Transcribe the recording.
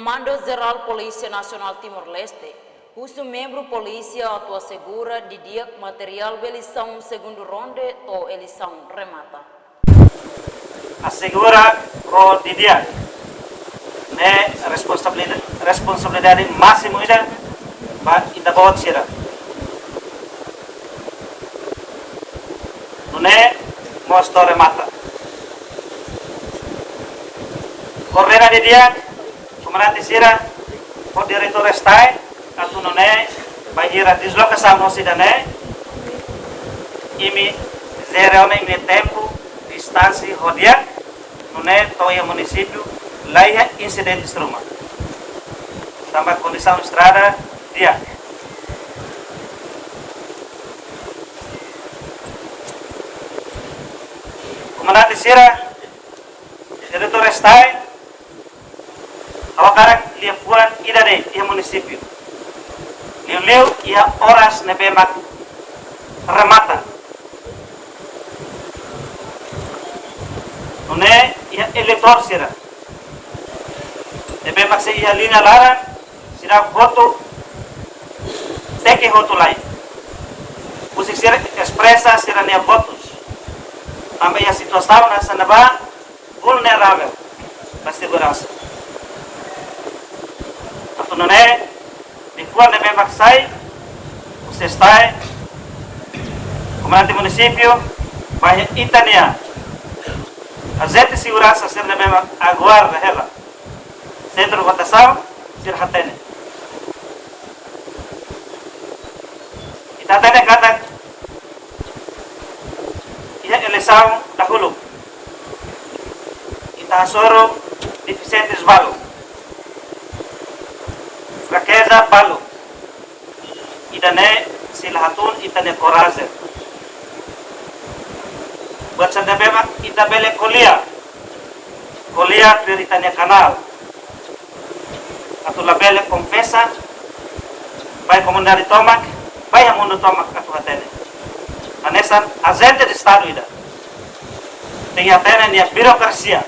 Comando-Geral Polícia Nacional Timor-Leste, uso membro polícia atua segura de dia material eleição segundo ronde ou eleição remata. Assegura o de dia, né, responsabilidade máxima ida, ba ida bawa sira. Nune mosto remata. Correra de dia, comandante sira, o diretor estai, atu nune, bahira deslocação no cidadão, imi zero imi tempo, distância rodia, nune toia município, laia incidente struma. Tambah condição estrada dia. Comandante sira, diretor estai, awakarak lia fuan idade ia município. Liu ia horas nebemak remata. Nune ia eleitor sira. Nebemak se ia linha lara, sira voto teke voto lai. Usik sira expressa sira nia votos. Também a situação nessa neba vulnerável na segurança. Nune di fuan de Bebaksai, você está comandante município, vai Itania. A gente segurança ser de Bebak aguarda ela. Centro de votação ser hatene. Itatene kata ia eleição dahulu. Itasoro deficientes balu. Fraqueza balu. Idane silahatun itane coragem. Buat sendebema ita bele kolia. Kolia prioritanya kanal. Atau labele confessa. Vai comunidade tomak, vai a mundo tomak atu hatene. Anesan agente de estado ida. Tem atene nia birokrasia.